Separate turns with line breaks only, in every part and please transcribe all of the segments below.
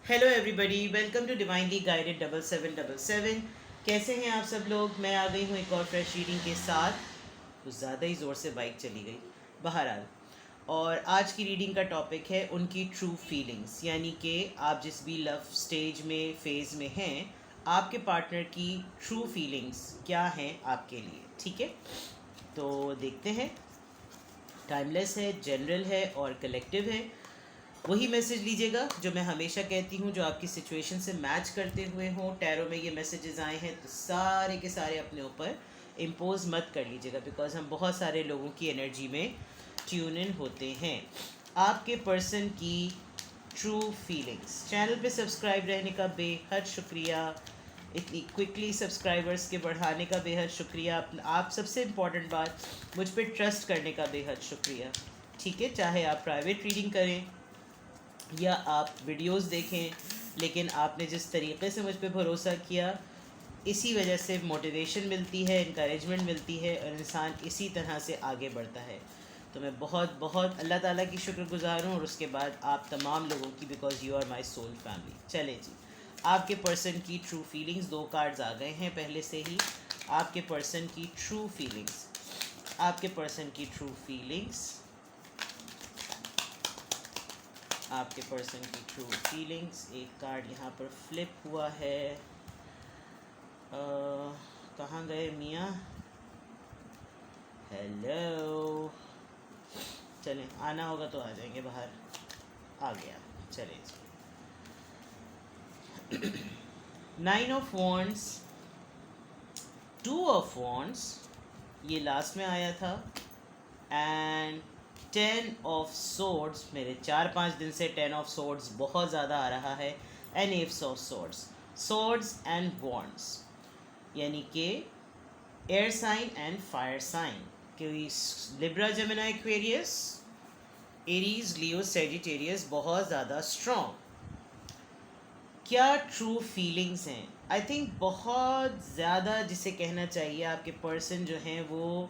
Hello everybody, welcome to divinely guided 7777। कैसे हैं आप सब लोग? मैं आ गई हूँ एक और फ्रेश रीडिंग के साथ। कुछ ज़्यादा ही ज़ोर से बाइक चली गई। बहरहाल, और आज की रीडिंग का टॉपिक है उनकी ट्रू फीलिंग्स, यानी कि आप जिस भी लव स्टेज में फेज़ में हैं, आपके पार्टनर की ट्रू फीलिंग्स क्या हैं आपके लिए। ठीक है, तो देखते हैं। टाइमलेस है, जनरल है और कलेक्टिव है। वही मैसेज लीजिएगा जो मैं हमेशा कहती हूँ, जो आपकी सिचुएशन से मैच करते हुए हों। टैरो में ये मैसेजेस आए हैं तो सारे के सारे अपने ऊपर इम्पोज मत कर लीजिएगा, बिकॉज हम बहुत सारे लोगों की एनर्जी में ट्यून इन होते हैं। आपके पर्सन की ट्रू फीलिंग्स। चैनल पे सब्सक्राइब रहने का बेहद शुक्रिया। इतनी क्विकली सब्सक्राइबर्स के बढ़ाने का बेहद शुक्रिया। आप सबसे इम्पॉर्टेंट बात, मुझ पर ट्रस्ट करने का बेहद शुक्रिया। ठीक है, चाहे आप प्राइवेट रीडिंग करें या आप वीडियोस देखें, लेकिन आपने जिस तरीके से मुझ पे भरोसा किया, इसी वजह से मोटिवेशन मिलती है, इनकरेजमेंट मिलती है और इंसान इसी तरह से आगे बढ़ता है। तो मैं बहुत बहुत अल्लाह ताला की शुक्रगुजार हूँ, और उसके बाद आप तमाम लोगों की, because you are my soul family. चले जी, आपके पर्सन की ट्रू फीलिंग्स। 2 कार्ड्स आ गए हैं पहले से ही। आपके पर्सन की ट्रू फीलिंग्स, आपके पर्सन की ट्रू फीलिंग्स, आपके पर्सन की ट्रू फीलिंग्स। एक कार्ड यहाँ पर फ्लिप हुआ है। कहाँ गए मियाँ? हेलो, चलें, आना होगा तो आ जाएंगे बाहर। आ गया, चलें जी। 9 ऑफ वॉन्ड्स, 2 ऑफ वॉन्ड्स, ये लास्ट में आया था, एंड 10 ऑफ सोर्ड्स। मेरे 4-5 दिन से 10 ऑफ सोर्ड्स बहुत ज़्यादा आ रहा है, and apps of swords. Swords and wands, यानी कि air sign and fire sign, कि Libra, Gemini, Aquarius, Aries, Leo, Sagittarius बहुत ज़्यादा स्ट्रॉन्ग। क्या ट्रू फीलिंग्स हैं? आई थिंक बहुत ज़्यादा, जिसे कहना चाहिए, आपके पर्सन जो हैं वो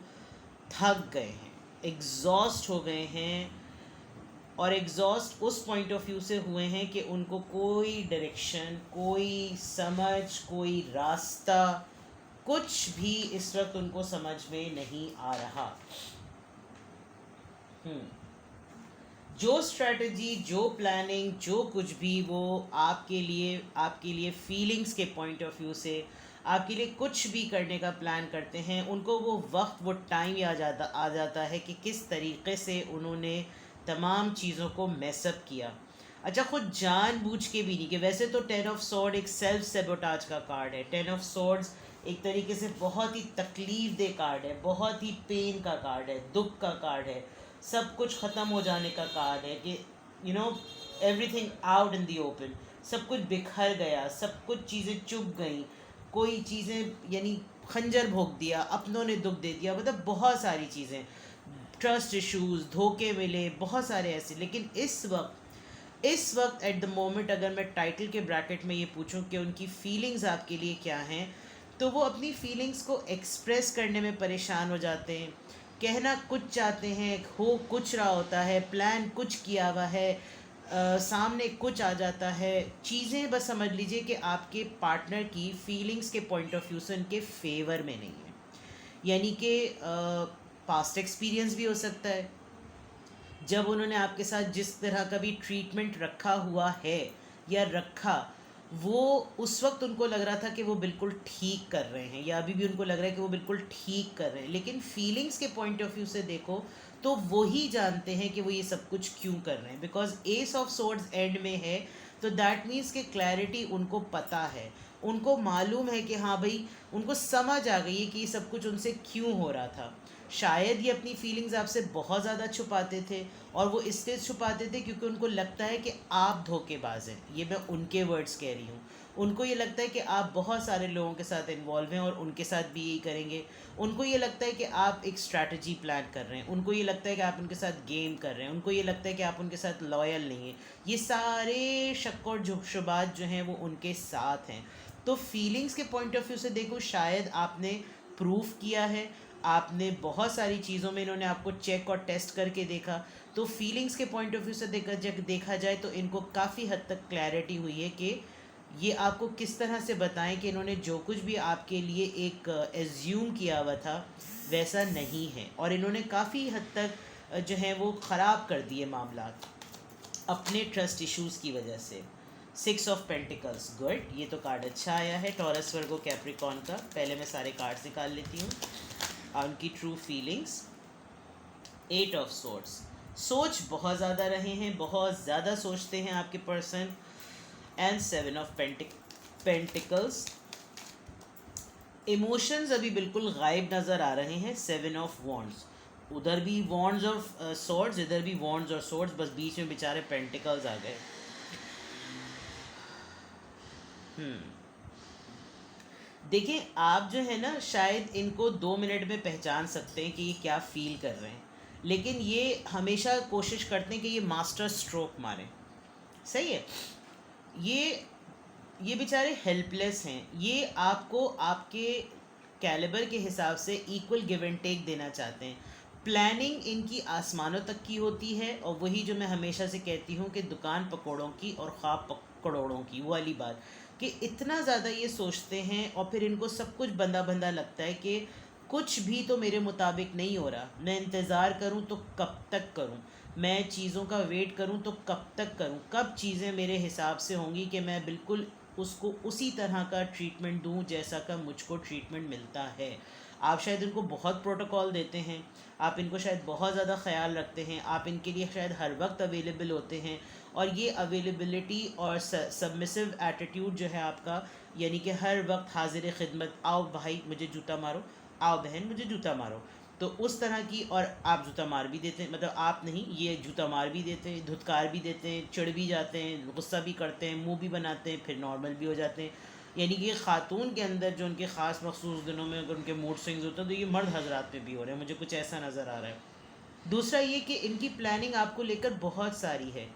थक गए हैं, एग्जॉस्ट हो गए हैं। और एग्जॉस्ट उस पॉइंट ऑफ व्यू से हुए हैं कि उनको कोई डायरेक्शन, कोई समझ, कोई रास्ता, कुछ भी इस वक्त उनको समझ में नहीं आ रहा। जो स्ट्रेटजी, जो प्लानिंग, जो कुछ भी वो आपके लिए फीलिंग्स के पॉइंट ऑफ व्यू से आपके लिए कुछ भी करने का प्लान करते हैं, उनको वो वक्त, वो टाइम याद आ जाता है कि किस तरीके से उन्होंने तमाम चीज़ों को मैसअप किया। अच्छा, खुद जानबूझ के भी नहीं, कि वैसे तो 10 ऑफ सॉर्ड एक सेल्फ सेबोटाज का कार्ड है। 10 ऑफ सॉर्ड्स एक तरीके से बहुत ही तकलीफ दे कार्ड है, बहुत ही पेन का कार्ड है, दुख का कार्ड है, सब कुछ ख़त्म हो जाने का कार्ड है, कि you know everything out in the open. सब कुछ बिखर गया, सब कुछ चीज़ें चुभ गई, कोई चीज़ें यानी खंजर भोंक दिया, अपनों ने दुख दे दिया, मतलब बहुत सारी चीज़ें, ट्रस्ट इश्यूज़, धोखे मिले, बहुत सारे ऐसे। लेकिन इस वक्त एट द मोमेंट, अगर मैं टाइटल के ब्रैकेट में ये पूछूं कि उनकी फीलिंग्स आपके लिए क्या हैं, तो वो अपनी फीलिंग्स को एक्सप्रेस करने में परेशान हो जाते हैं। कहना कुछ चाहते हैं, हो कुछ रहा होता है, प्लान कुछ किया हुआ है, सामने कुछ आ जाता है। चीज़ें बस समझ लीजिए कि आपके पार्टनर की फीलिंग्स के पॉइंट ऑफ व्यू से उनके फेवर में नहीं है। यानी कि पास्ट एक्सपीरियंस भी हो सकता है, जब उन्होंने आपके साथ जिस तरह का भी ट्रीटमेंट रखा हुआ है या रखा, वो उस वक्त उनको लग रहा था कि वो बिल्कुल ठीक कर रहे हैं, या अभी भी उनको लग रहा है कि वो बिल्कुल ठीक कर रहे हैं। लेकिन फीलिंग्स के पॉइंट ऑफ व्यू से देखो तो वो ही जानते हैं कि वो ये सब कुछ क्यों कर रहे हैं, because S of swords and में है। तो दैट मीन्स कि क्लैरिटी उनको पता है, उनको मालूम है कि हाँ भाई, उनको समझ आ गई है कि ये सब कुछ उनसे क्यों हो रहा था। शायद ये अपनी फीलिंग्स आपसे बहुत ज़्यादा छुपाते थे, और वो इसलिए छुपाते थे क्योंकि उनको लगता है कि आप धोखेबाज हैं। ये मैं उनके वर्ड्स कह रही हूँ। उनको ये लगता है कि आप बहुत सारे लोगों के साथ इन्वॉल्व हैं और उनके साथ भी यही करेंगे। उनको ये लगता है कि आप एक स्ट्रैटेजी प्लान कर रहे हैं, उनको ये लगता है कि आप उनके साथ गेम कर रहे हैं, उनको ये लगता है कि आप उनके साथ लॉयल नहीं हैं। ये सारे शक और शुबात जो हैं वो उनके साथ हैं। तो फीलिंग्स के पॉइंट ऑफ व्यू से देखो, शायद आपने प्रूफ किया है, आपने बहुत सारी चीज़ों में इन्होंने आपको चेक और टेस्ट करके देखा, तो फीलिंग्स के पॉइंट ऑफ व्यू से देखा जाए तो इनको काफ़ी हद तक क्लैरिटी हुई है कि ये आपको किस तरह से बताएं कि इन्होंने जो कुछ भी आपके लिए एक एज्यूम किया हुआ था वैसा नहीं है, और इन्होंने काफ़ी हद तक जो है वो ख़राब कर दिए मामला अपने ट्रस्ट इश्यूज़ की वजह से। 6 ऑफ पेंटिकल्स, गुड, ये तो कार्ड अच्छा आया है टॉरस वर्गो कैप्रिकॉन का। पहले मैं सारे कार्ड्स निकाल लेती हूँ और उनकी ट्रू फीलिंग्स। 8 ऑफ सोर्ड्स, सोच बहुत ज़्यादा रहे हैं, बहुत ज़्यादा सोचते हैं आपके person. And 7 of pentacles, emotions अभी बिल्कुल गायब नज़र आ रहे हैं। 7 ऑफ वॉन्ड्स, उधर भी वॉन्ड्स और सॉर्ड्स, इधर भी वॉन्ड्स और सॉर्ड्स, बस बीच में बेचारे पेंटिकल्स आ गए। देखिए आप जो है ना शायद इनको 2 मिनट में पहचान सकते हैं कि ये क्या फील कर रहे हैं, लेकिन ये हमेशा कोशिश करते हैं कि ये मास्टर स्ट्रोक मारें। सही है, ये बेचारे हेल्पलेस हैं। ये आपको आपके कैलिबर के हिसाब से इक्वल गिव एंड टेक देना चाहते हैं। प्लानिंग इनकी आसमानों तक की होती है, और वही जो मैं हमेशा से कहती हूँ कि दुकान पकौड़ों की और ख्वाब करोड़ों की, वो वाली बात कि इतना ज़्यादा ये सोचते हैं और फिर इनको सब कुछ बंदा बंदा लगता है कि कुछ भी तो मेरे मुताबिक नहीं हो रहा। मैं इंतज़ार करूँ तो कब तक करूँ, मैं चीज़ों का वेट करूँ तो कब तक करूँ, कब चीज़ें मेरे हिसाब से होंगी कि मैं बिल्कुल उसको उसी तरह का ट्रीटमेंट दूँ जैसा का मुझको ट्रीटमेंट मिलता है। आप शायद इनको बहुत प्रोटोकॉल देते हैं, आप इनको शायद बहुत ज़्यादा ख्याल रखते हैं, आप इनके लिए शायद हर वक्त अवेलेबल होते हैं, और ये अवेलेबिलिटी और सबमिसिव एटीट्यूड जो है आपका, यानी कि हर वक्त हाजिर खिदमत, आओ भाई मुझे जूता मारो, आओ बहन मुझे जूता मारो, तो उस तरह की। और आप जूता मार भी देते हैं, मतलब आप नहीं, ये जूता मार भी देते हैं, धुतकार भी देते हैं, चिढ़ भी जाते हैं, गुस्सा भी करते हैं, मुंह भी बनाते हैं, फिर नॉर्मल भी हो जाते हैं। यानी कि ख़ातून के अंदर जो उनके ख़ास मखसूस दिनों में अगर उनके मूड स्विंग्स होते हैं तो ये मर्द हजरात में भी हो रहे हैं, मुझे कुछ ऐसा नज़र आ रहा है। दूसरा ये कि इनकी प्लानिंग आपको लेकर बहुत सारी है,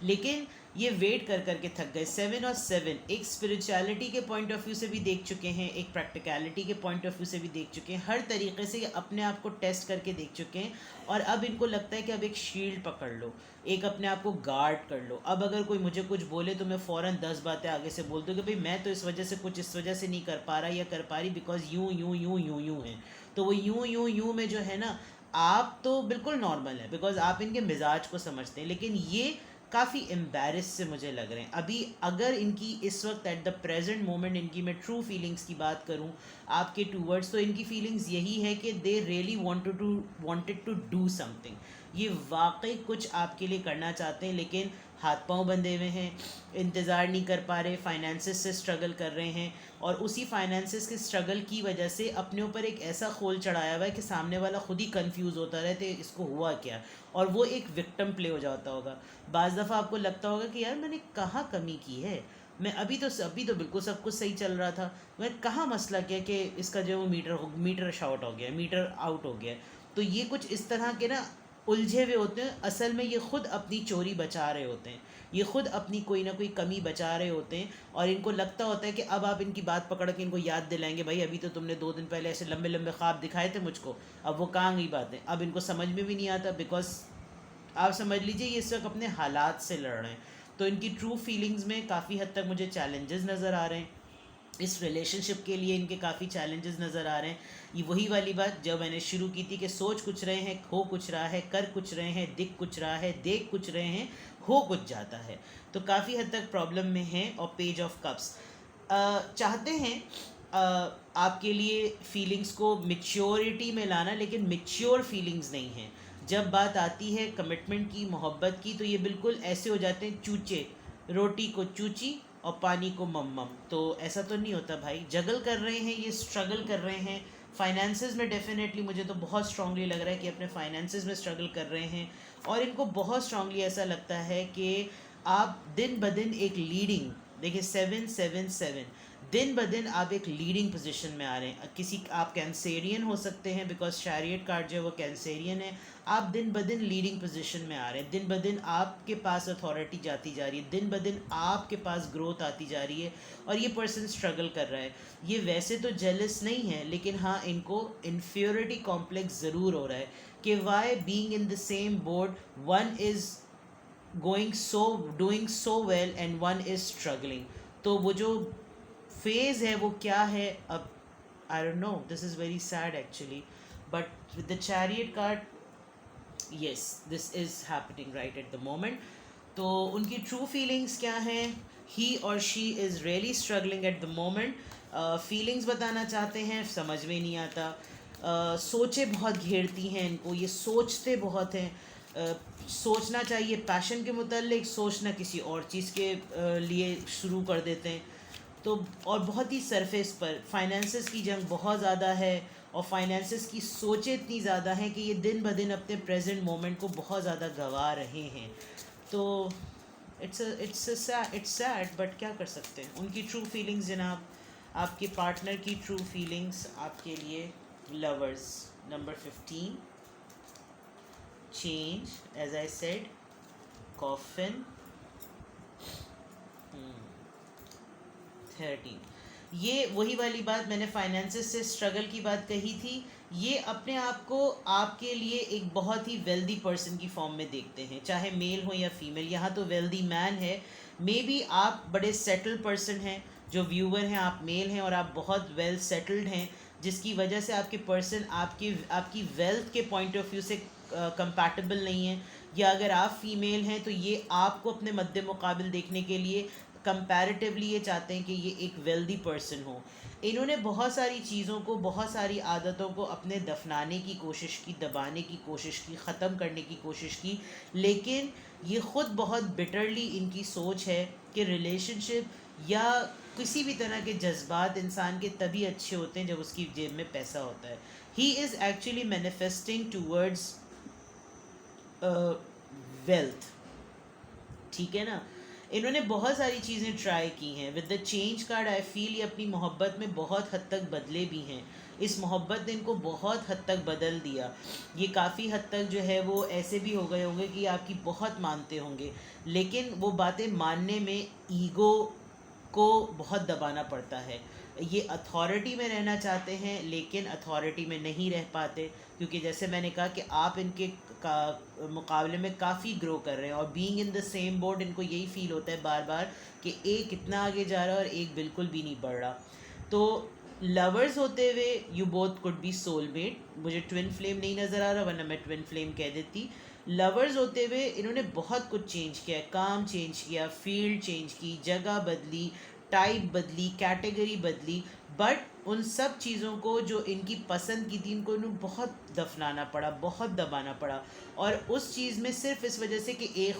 लेकिन ये वेट कर करके थक गए। 7 और 7 एक स्पिरिचुअलिटी के पॉइंट ऑफ व्यू से भी देख चुके हैं, एक प्रैक्टिकलिटी के पॉइंट ऑफ व्यू से भी देख चुके हैं, हर तरीके से ये अपने आप को टेस्ट करके देख चुके हैं, और अब इनको लगता है कि अब एक शील्ड पकड़ लो, एक अपने आप को गार्ड कर लो। अब अगर कोई मुझे कुछ बोले तो मैं फ़ौरन 10 बातें आगे से बोल दूँ कि भाई मैं तो इस वजह से कुछ इस वजह से नहीं कर पा रहा या कर पा रही, बिकॉज यूँ यूँ यूँ यूँ यूँ है। तो वो यूँ यूँ यूँ में जो है ना, आप तो बिल्कुल नॉर्मल है बिकॉज आप इनके मिजाज को समझते हैं, लेकिन ये काफ़ी एम्बेरस से मुझे लग रहे हैं अभी। अगर इनकी इस वक्त एट द प्रेजेंट मोमेंट इनकी मैं ट्रू फीलिंग्स की बात करूं आपके टूवर्ड्स, तो इनकी फीलिंग्स यही है कि they really wanted to do something. ये वाकई कुछ आपके लिए करना चाहते हैं, लेकिन हाथ पांव बंधे हुए हैं, इंतज़ार नहीं कर पा रहे, फाइनेंसेस से स्ट्रगल कर रहे हैं, और उसी फाइनेंसेस के स्ट्रगल की वजह से अपने ऊपर एक ऐसा खोल चढ़ाया हुआ है कि सामने वाला खुद ही कंफ्यूज होता रहता है इसको हुआ क्या, और वो एक विक्टिम प्ले हो जाता होगा। बाज़ दफ़ा आपको लगता होगा कि यार मैंने कहाँ कमी की है, मैं अभी तो बिल्कुल सब कुछ सही चल रहा था, मैं कहाँ मसला क्या कि इसका जो मीटर शॉर्ट हो गया, मीटर आउट हो गया। तो ये कुछ इस तरह के ना उलझे हुए होते हैं, असल में ये खुद अपनी चोरी बचा रहे होते हैं, ये खुद अपनी कोई ना कोई कमी बचा रहे होते हैं, और इनको लगता होता है कि अब आप इनकी बात पकड़ के इनको याद दिलाएंगे, भाई अभी तो तुमने 2 दिन पहले ऐसे लंबे लंबे ख्वाब दिखाए थे मुझको, अब वो कहाँ गई बातें। अब इनको समझ में भी नहीं आता, बिकॉज आप समझ लीजिए ये इस वक्त अपने हालात से लड़ रहे हैं। तो इनकी ट्रू फीलिंग्स में काफ़ी हद तक मुझे चैलेंजेस नज़र आ रहे हैं, इस रिलेशनशिप के लिए इनके काफ़ी चैलेंजेस नज़र आ रहे हैं। ये वही वाली बात जब मैंने शुरू की थी कि सोच कुछ रहे हैं, खो कुछ रहा है, कर कुछ रहे हैं, दिख कुछ रहा है, देख कुछ रहे हैं, हो कुछ जाता है। तो काफ़ी हद तक प्रॉब्लम में हैं। और पेज ऑफ कप्स चाहते हैं आपके लिए फीलिंग्स को मिच्योरिटी में लाना, लेकिन मिच्योर फीलिंग्स नहीं हैं। जब बात आती है कमिटमेंट की, मोहब्बत की, तो ये बिल्कुल ऐसे हो जाते हैं चूचे, रोटी को चूची और पानी को मम्मम। तो ऐसा तो नहीं होता भाई, जगल कर रहे हैं, ये स्ट्रगल कर रहे हैं फाइनेंसेस में। डेफिनेटली मुझे तो बहुत स्ट्रांगली लग रहा है कि अपने फाइनेंसेस में स्ट्रगल कर रहे हैं, और इनको बहुत स्ट्रांगली ऐसा लगता है कि आप दिन ब दिन एक लीडिंग, देखिए 7 7 7, दिन ब दिन आप एक लीडिंग पोजीशन में आ रहे हैं। किसी आप कैंसेरियन हो सकते हैं, बिकॉज शैरियट कार्ड जो है वो कैंसेरियन है। आप दिन ब दिन लीडिंग पोजीशन में आ रहे हैं, दिन ब दिन आपके पास अथॉरिटी जाती जा रही है, दिन ब दिन आपके पास ग्रोथ आती जा रही है, और ये पर्सन स्ट्रगल कर रहा है। ये वैसे तो जेलस नहीं है, लेकिन हाँ, इनको इन्फीरियरिटी कॉम्प्लेक्स ज़रूर हो रहा है कि why being in the same board one is doing so well and one is struggling। तो वो जो फेज़ है वो क्या है अब, I don't know, this is very sad actually, but with the chariot card, yes, this is happening right at the moment। तो उनकी ट्रू फीलिंग्स क्या हैं? ही और she is really struggling at the moment. Feelings बताना चाहते हैं, समझ में नहीं आता। सोचें बहुत घेरती हैं इनको, ये सोचते बहुत हैं। सोचना चाहिए पैशन के मुतालिक, सोचना किसी और चीज़ के लिए शुरू कर देते हैं। तो और बहुत ही सरफेस पर फाइनेंसेस की जंग बहुत ज़्यादा है, और फाइनेंसेस की सोचें इतनी ज़्यादा हैं कि ये दिन ब दिन अपने प्रेजेंट मोमेंट को बहुत ज़्यादा गंवा रहे हैं। तो इट्स सैड, बट क्या कर सकते हैं। उनकी ट्रू फीलिंग्स जनाब, आपके पार्टनर की ट्रू फीलिंग्स आपके लिए। Lovers number 15, change, as I said, coffin, 13। ये वही वाली बात मैंने फाइनेंसेस से स्ट्रगल की बात कही थी। ये अपने आप को आपके लिए एक बहुत ही वेल्दी पर्सन की फॉर्म में देखते हैं, चाहे मेल हो या फीमेल। यहाँ तो वेल्दी मैन है, मे बी आप बड़े सेटल्ड पर्सन हैं। जो व्यूअर हैं, आप मेल हैं और आप बहुत वेल सेटल्ड हैं, जिसकी वजह से आपके पर्सन आपकी वेल्थ के पॉइंट ऑफ व्यू से कंपैटिबल नहीं है। या अगर आप फीमेल हैं तो ये आपको अपने मद्दे मुकाबिल देखने के लिए कंपैरेटिवली ये चाहते हैं कि ये एक वेल्दी पर्सन हो। इन्होंने बहुत सारी चीज़ों को, बहुत सारी आदतों को अपने दफनाने की कोशिश की, दबाने की कोशिश की, ख़त्म करने की कोशिश की, लेकिन ये ख़ुद बहुत बिटरली इनकी सोच है कि रिलेशनशिप या किसी भी तरह के जज्बात इंसान के तभी अच्छे होते हैं जब उसकी जेब में पैसा होता है। He is actually manifesting towards wealth, ठीक है ना। इन्होंने बहुत सारी चीज़ें ट्राई की हैं। With the change card I feel ये अपनी मोहब्बत में बहुत हद तक बदले भी हैं। इस मोहब्बत ने इनको बहुत हद तक बदल दिया। ये काफ़ी हद तक जो है वो ऐसे भी हो गए होंगे कि आपकी बहुत मानते होंगे, लेकिन वो बातें मानने में ईगो को बहुत दबाना पड़ता है। ये अथॉरिटी में रहना चाहते हैं, लेकिन अथॉरिटी में नहीं रह पाते, क्योंकि जैसे मैंने कहा कि आप इनके मुकाबले में काफ़ी ग्रो कर रहे हैं, और being in the same board इनको यही फील होता है बार बार कि एक इतना आगे जा रहा है और एक बिल्कुल भी नहीं बढ़ रहा। तो लवर्स होते हुए you both could be soulmate. मुझे ट्विन फ्लेम नहीं नज़र आ रहा, वरना मैं ट्विन फ्लेम कह देती। लवर्स होते हुए इन्होंने बहुत कुछ चेंज किया है, काम चेंज किया, फील्ड चेंज की, जगह बदली, टाइप बदली, कैटेगरी बदली, बट उन सब चीज़ों को जो इनकी पसंद की थी इनको इन्हें बहुत दफनाना पड़ा, बहुत दबाना पड़ा। और उस चीज़ में सिर्फ इस वजह से कि एक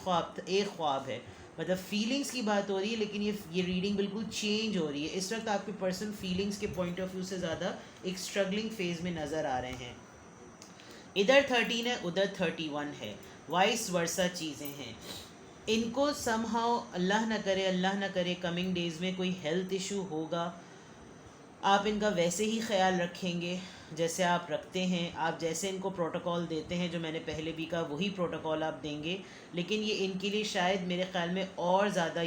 ख्वाब है, मतलब फीलिंग्स की बात हो रही है, लेकिन ये रीडिंग बिल्कुल चेंज हो रही है। इस वक्त आपके पर्सन फीलिंग्स के पॉइंट ऑफ व्यू से ज़्यादा एक स्ट्रगलिंग फेज़ में नज़र आ रहे हैं। इधर 13 है, उधर 31 है, वाइस वर्सा चीज़ें हैं। इनको समहाउ अल्लाह ना करे कमिंग डेज़ में कोई हेल्थ इशू होगा। आप इनका वैसे ही ख्याल रखेंगे जैसे आप रखते हैं। आप जैसे इनको प्रोटोकॉल देते हैं, जो मैंने पहले भी कहा, वही प्रोटोकॉल आप देंगे, लेकिन ये इनके लिए शायद मेरे ख़्याल में और ज़्यादा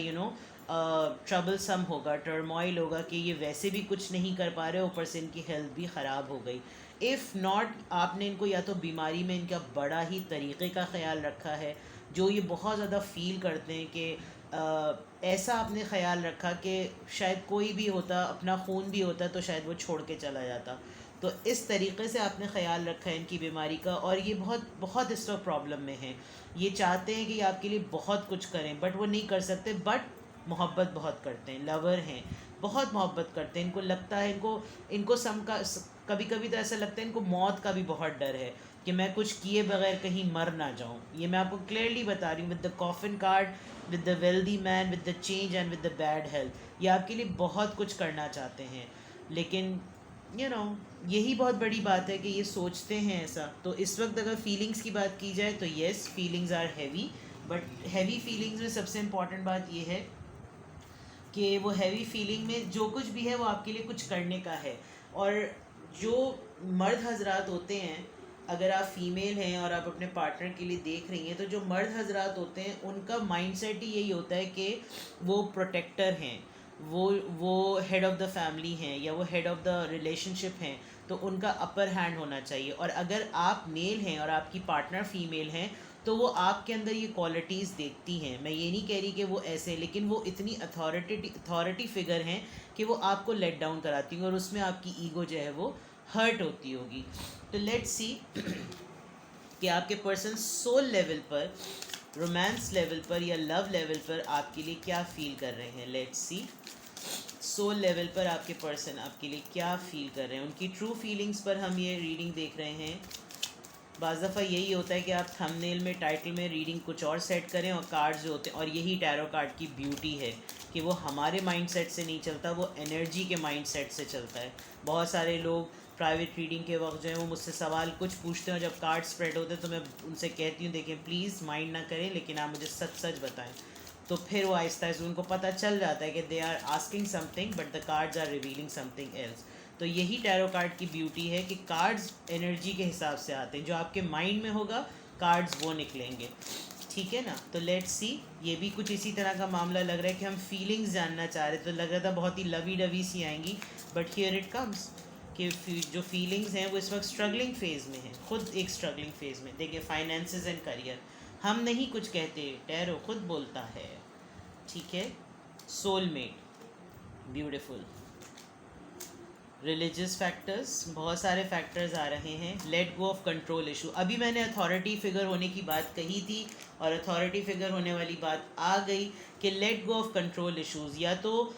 ट्रबलसम होगा, टर्मोइल होगा कि ये वैसे भी कुछ नहीं कर पा रहे, ऊपर से इनकी हेल्थ भी ख़राब हो गई। इफ़ नॉट, आपने इनको या तो बीमारी में इनका बड़ा ही तरीक़े का ख्याल रखा है, जो ये बहुत ज़्यादा फ़ील करते हैं कि ऐसा आपने ख़याल रखा कि शायद कोई भी होता, अपना खून भी होता तो शायद वो छोड़ के चला जाता। तो इस तरीक़े से आपने ख्याल रखा है इनकी बीमारी का, और ये बहुत बहुत इस वक्त प्रॉब्लम में है। ये चाहते हैं कि आपके लिए बहुत कुछ करें, बट वो नहीं कर सकते। बट मोहब्बत बहुत करते हैं, लवर हैं, बहुत मोहब्बत करते हैं। इनको लगता है, इनको कभी कभी तो ऐसा लगता है इनको मौत का भी बहुत डर है कि मैं कुछ किए बगैर कहीं मर ना जाऊं। ये मैं आपको क्लियरली बता रही हूँ, with the coffin card, with the wealthy man, with the change and with the bad health. ये आपके लिए बहुत कुछ करना चाहते हैं, लेकिन यही बहुत बड़ी बात है कि ये सोचते हैं ऐसा। तो इस वक्त अगर फीलिंग्स की बात की जाए तो yes, feelings are heavy, but heavy feelings में सबसे इम्पॉर्टेंट बात ये है कि वो हैवी फीलिंग में जो कुछ भी है वो आपके लिए कुछ करने का है। और जो मर्द हजरात होते हैं, अगर आप फीमेल हैं और आप अपने पार्टनर के लिए देख रही हैं, तो जो मर्द हजरात होते हैं उनका माइंडसेट ही यही होता है कि वो प्रोटेक्टर हैं, वो हेड ऑफ़ द फैमिली हैं या वो हेड ऑफ़ द रिलेशनशिप हैं, तो उनका अपर हैंड होना चाहिए। और अगर आप मेल हैं और आपकी पार्टनर फीमेल हैं, तो वो आपके अंदर ये क्वालिटीज़ देखती हैं। मैं ये नहीं कह रही कि वो ऐसे हैं, लेकिन वो इतनी अथॉरिटी फिगर हैं कि वो आपको लेट डाउन कराती हैं और उसमें आपकी ईगो जो है वो हर्ट होती होगी। तो लेट्स सी कि आपके पर्सन सोल लेवल पर, रोमांस लेवल पर या लव लेवल पर आपके लिए क्या फील कर रहे हैं। लेट्स सी सोल लेवल पर आपके पर्सन आपके लिए क्या फील कर रहे हैं। उनकी ट्रू फीलिंग्स पर हम ये रीडिंग देख रहे हैं। बाज़ दफ़ा यही होता है कि आप थंबनेल में, टाइटल में रीडिंग कुछ और सेट करें और कार्ड्स जो होते हैं, और यही टैरो कार्ड की ब्यूटी है कि वो हमारे माइंडसेट से नहीं चलता, वो एनर्जी के माइंडसेट से चलता है। बहुत सारे लोग प्राइवेट रीडिंग के वक्त जो है वो मुझसे सवाल कुछ पूछते हैं, और जब कार्ड स्प्रेड होते हैं तो मैं उनसे कहती हूँ देखें प्लीज़ माइंड ना करें, लेकिन आप मुझे सच सच बताएं। तो फिर वो आहिस्ता आहिस्ता उनको पता चल जाता है कि they are asking something but the cards are revealing something else. तो यही टैरो कार्ड की ब्यूटी है कि कार्ड्स एनर्जी के हिसाब से आते हैं, जो आपके माइंड में होगा कार्ड्स वो निकलेंगे। ठीक है ना। तो लेट्स सी, ये भी कुछ इसी तरह का मामला लग रहा है कि हम फीलिंग्स जानना चाह रहे, तो लग रहा था बहुत ही लवी डवी सी आएंगी, बट हियर इट कम्स कि जो फीलिंग्स हैं वो इस वक्त स्ट्रगलिंग फेज़ में हैं, खुद एक स्ट्रगलिंग फेज़ में। देखिए फाइनेंसेस एंड करियर, हम नहीं कुछ कहते, टैरो खुद बोलता है। ठीक है। Soulmate, beautiful. रिलीजियस फैक्टर्स, बहुत सारे फैक्टर्स आ रहे हैं। Let go of control issue, अभी मैंने अथॉरिटी फिगर होने की बात कही थी और अथॉरिटी फिगर होने वाली बात आ गई कि let go of control issues. या तो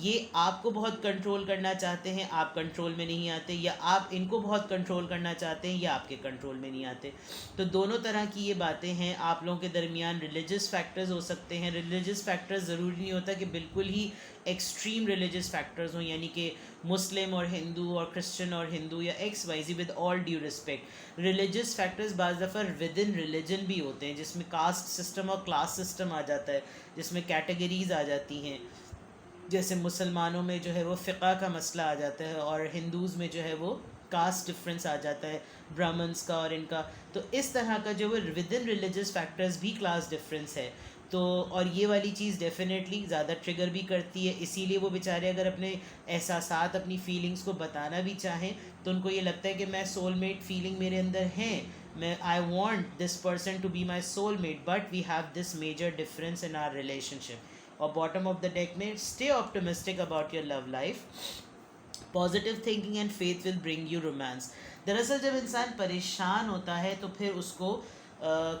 ये आपको बहुत कंट्रोल करना चाहते हैं, आप कंट्रोल में नहीं आते, या आप इनको बहुत कंट्रोल करना चाहते हैं, या आपके कंट्रोल में नहीं आते। तो दोनों तरह की ये बातें हैं। आप लोगों के दरमियान रिलीजियस फैक्टर्स हो सकते हैं। रिलीजियस फैक्टर्स ज़रूरी नहीं होता कि बिल्कुल ही एक्सट्रीम रिलीजियस फैक्टर्स हों, यानी कि मुस्लिम और हिंदू और क्रिश्चियन और हिंदू या X Y Z. With all due respect, religious factors बाज़ दफ़ा विद इन रिलीजन भी होते हैं, जिसमें कास्ट सिस्टम और क्लास सिस्टम आ जाता है, जिसमें कैटेगरीज आ जाती हैं। जैसे मुसलमानों में जो है वो फ़िक़ा का मसला आ जाता है, और हिंदूज़ में जो है वो कास्ट डिफरेंस आ जाता है, ब्राह्मण्स का और इनका। तो इस तरह का जो वो विद इन रिलीजियस फैक्टर्स भी क्लास डिफरेंस है। तो और ये वाली चीज़ डेफिनेटली ज़्यादा ट्रिगर भी करती है, इसीलिए वो बेचारे अगर अपने एहसासात, अपनी फीलिंग्स को बताना भी चाहें, तो उनको ये लगता है कि मैं सोलमेट फीलिंग मेरे अंदर है, मैं I want this person to be my soulmate, but we have this major difference in our relationship. और बॉटम ऑफ द डेक में stay optimistic about your love life, positive thinking and faith will bring you romance. दरअसल जब इंसान परेशान होता है तो फिर उसको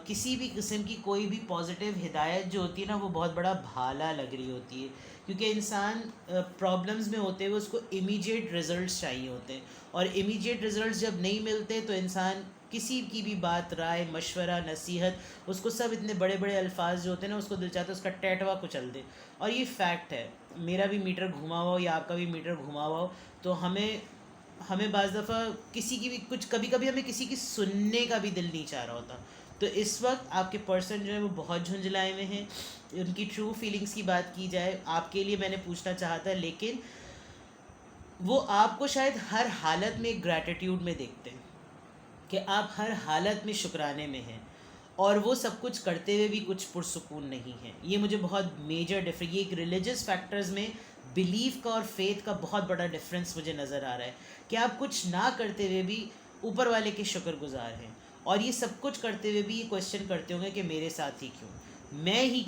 किसी भी किस्म की कोई भी पॉजिटिव हिदायत जो होती है ना, वो बहुत बड़ा भाला लग रही होती है, क्योंकि इंसान प्रॉब्लम्स में होते हुए उसको इमीडिएट रिजल्ट्स चाहिए होते हैं, और इमीडिएट रिजल्ट्स जब नहीं मिलते तो इंसान किसी की भी बात, राय, मशवरा, नसीहत, उसको सब इतने बड़े बड़े अल्फाज जो होते हैं ना, उसको दिल चाहता है उसका टैटवा कुचल दे। और ये फैक्ट है, मेरा भी मीटर घुमा हुआ हो या आपका भी मीटर घुमा हुआ हो, तो हमें बाज़ दफ़ा किसी की भी कुछ, कभी कभी हमें किसी की सुनने का भी दिल नहीं चाह रहा होता। तो इस वक्त आपके पर्सन जो है वो बहुत झुंझलाए में हैं। उनकी ट्रू फीलिंग्स की बात की जाए, आपके लिए मैंने पूछना चाहा था, लेकिन वो आपको शायद हर हालत में ग्रैटिट्यूड में देखते हैं कि आप हर हालत में शुक्राने में हैं, और वो सब कुछ करते हुए भी कुछ पुरसुकून नहीं है। ये मुझे बहुत मेजर डिफरेंस, ये एक रिलीजियस फैक्टर्स में बिलीफ का और फेथ का बहुत बड़ा डिफरेंस मुझे नज़र आ रहा है कि आप कुछ ना करते हुए भी ऊपर वाले के शुक्रगुजार हैं, और ये सब कुछ करते हुए भी ये क्वेश्चन करते होंगे कि मेरे साथ ही क्यों,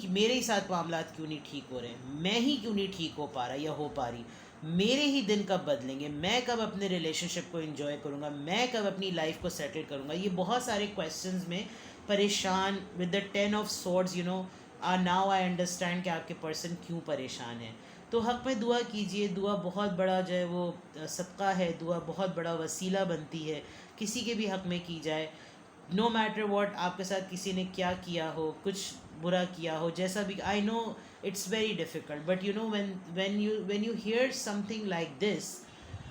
मेरे ही साथ मामलात क्यों नहीं ठीक हो रहे हैं, मैं ही क्यों नहीं ठीक हो पा रहा या हो पा रही, मेरे ही दिन कब बदलेंगे, मैं कब अपने रिलेशनशिप को एंजॉय करूँगा, मैं कब अपनी लाइफ को सेटल करूँगा। ये बहुत सारे क्वेश्चंस में परेशान, with the 10 of swords, you know, now I understand कि आपके पर्सन क्यों परेशान है। तो हक़ में दुआ कीजिए, दुआ बहुत बड़ा जो है वो सदका है, दुआ बहुत बड़ा वसीला बनती है, किसी के भी हक़ में की जाए, नो मैटर व्हाट आपके साथ किसी ने क्या किया हो, कुछ बुरा किया हो, जैसा भी। I know it's very difficult, but you know when you hear something like this,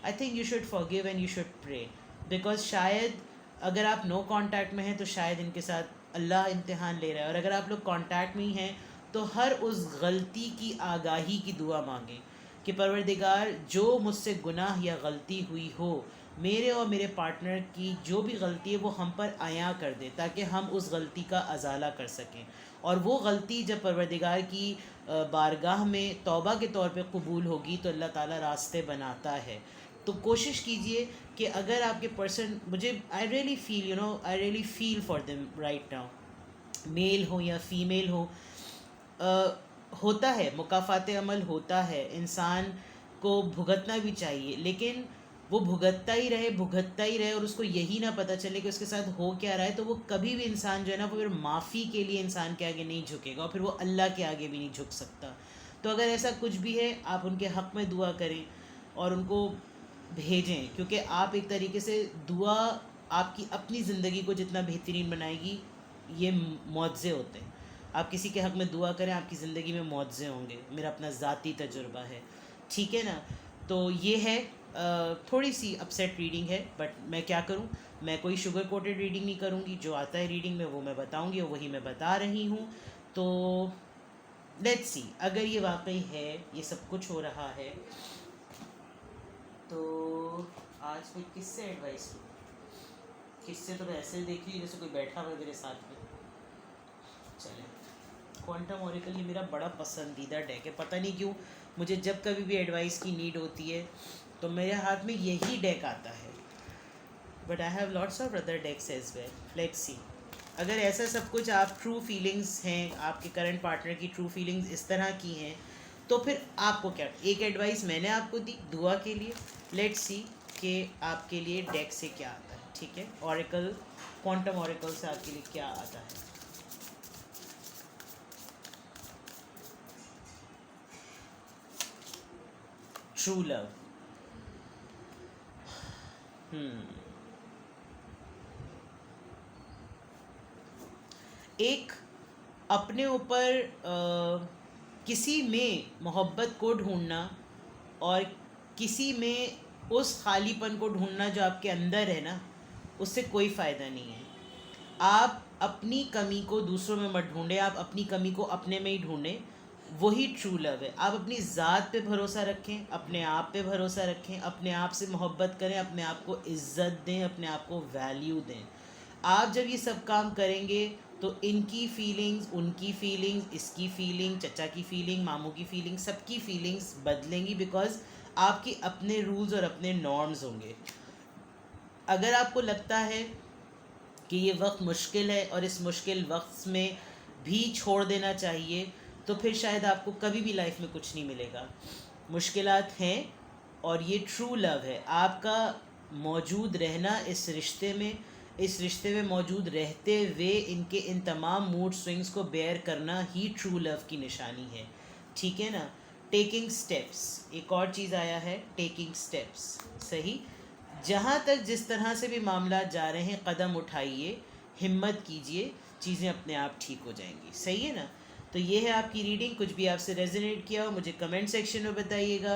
I think you should forgive and you should pray, because शायद अगर आप नो कांटेक्ट में हैं तो शायद इनके साथ अल्लाह इम्तिहान ले रहा है, और अगर आप लोग कांटेक्ट में ही हैं तो हर उस गलती की आगाही की दुआ मांगें कि परवरदिगार जो मुझसे गुनाह या गलती हुई हो, मेरे और मेरे पार्टनर की जो भी गलती है वो हम पर आया कर दे, ताकि हम उस गलती का अजाला कर सकें। और वो गलती जब परवरदिगार की बारगाह में तौबा के तौर पे कबूल होगी तो अल्लाह ताला रास्ते बनाता है। तो कोशिश कीजिए कि अगर आपके पर्सन, मुझे I really feel, I really feel for them right now, male हो या फीमेल हो, होता है, मुकाफ़ात अमल होता है, इंसान को भुगतना भी चाहिए, लेकिन वो भुगतता ही रहे और उसको यही ना पता चले कि उसके साथ हो क्या रहा है, तो वो कभी भी इंसान जो है ना, वो फिर माफ़ी के लिए इंसान के आगे नहीं झुकेगा और फिर वो अल्लाह के आगे भी नहीं झुक सकता। तो अगर ऐसा कुछ भी है, आप उनके हक़ में दुआ करें और उनको भेजें, क्योंकि आप एक तरीके से दुआ आपकी अपनी ज़िंदगी को जितना बेहतरीन बनाएगी, ये मुआवज़े होते हैं। आप किसी के हक़ में दुआ करें, आपकी ज़िंदगी में मुआवज़े होंगे, मेरा अपना ज़ाती तजुर्बा है, ठीक है ना। तो ये है, थोड़ी सी अपसेट रीडिंग है, बट मैं क्या करूं, मैं कोई शुगर कोटेड रीडिंग नहीं करूंगी, जो आता है रीडिंग में वो मैं बताऊंगी और वही मैं बता रही हूं। तो लेट्स सी, अगर ये वाकई है, ये सब कुछ हो रहा है, तो आज कोई किससे एडवाइस लूँ? किससे तो मैं ऐसे देख ली जैसे कोई बैठा हुआ है मेरे साथ में। चले, क्वांटम ओरेकल ये मेरा बड़ा पसंदीदा डेक है, पता नहीं क्यों मुझे जब कभी भी एडवाइस की नीड होती है तो मेरे हाथ में यही डेक आता है। But I have lots of other decks as well, let's see. अगर ऐसा सब कुछ आप ट्रू फीलिंग्स हैं, आपके करंट पार्टनर की ट्रू फीलिंग्स इस तरह की हैं, तो फिर आपको क्या, एक एडवाइस मैंने आपको दी दुआ के लिए, लेट्स सी कि आपके लिए डेक से क्या आता है, ठीक है। ओरेकल, क्वांटम ओरेकल से आपके लिए क्या आता है। True love. एक अपने ऊपर किसी में मोहब्बत को ढूंढना और किसी में उस खालीपन को ढूंढना जो आपके अंदर है ना, उससे कोई फ़ायदा नहीं है। आप अपनी कमी को दूसरों में मत ढूंढें, आप अपनी कमी को अपने में ही ढूंढें, वही ट्रू लव है। आप अपनी ज़ात पे भरोसा रखें, अपने आप पे भरोसा रखें, अपने आप से मोहब्बत करें, अपने आप को इज़्ज़त दें, अपने आप को वैल्यू दें। आप जब ये सब काम करेंगे तो इनकी फीलिंग्स, उनकी फीलिंग्स, इसकी फीलिंग, चचा की फीलिंग, मामू की फीलिंग, सबकी फीलिंग्स बदलेंगी, बिकॉज़ आपके अपने रूल्स और अपने नॉर्म्स होंगे। अगर आपको लगता है कि ये वक्त मुश्किल है और इस मुश्किल वक्त में भी छोड़ देना चाहिए, तो फिर शायद आपको कभी भी लाइफ में कुछ नहीं मिलेगा। मुश्किलात हैं और ये ट्रू लव है, आपका मौजूद रहना इस रिश्ते में मौजूद रहते हुए इनके इन तमाम मूड स्विंग्स को बेयर करना ही ट्रू लव की निशानी है, ठीक है ना। टेकिंग स्टेप्स, एक और चीज़ आया है, टेकिंग स्टेप्स, सही। जहाँ तक जिस तरह से भी मामला जा रहे हैं, कदम उठाइए, हिम्मत कीजिए, चीज़ें अपने आप ठीक हो जाएंगी, सही है ना। तो ये है आपकी रीडिंग। कुछ भी आपसे रेजोनेट किया हो मुझे कमेंट सेक्शन में बताइएगा।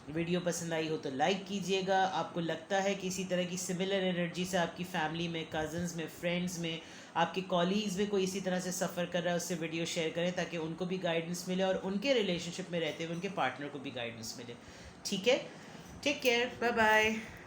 वीडियो पसंद आई हो तो लाइक कीजिएगा। आपको लगता है कि इसी तरह की सिमिलर एनर्जी से आपकी फैमिली में, कज़न्स में, फ्रेंड्स में, आपके कॉलीग्स में कोई इसी तरह से सफ़र कर रहा है, उससे वीडियो शेयर करें ताकि उनको भी गाइडेंस मिले और उनके रिलेशनशिप में रहते हुए उनके पार्टनर को भी गाइडेंस मिले, ठीक है। Take care, bye bye.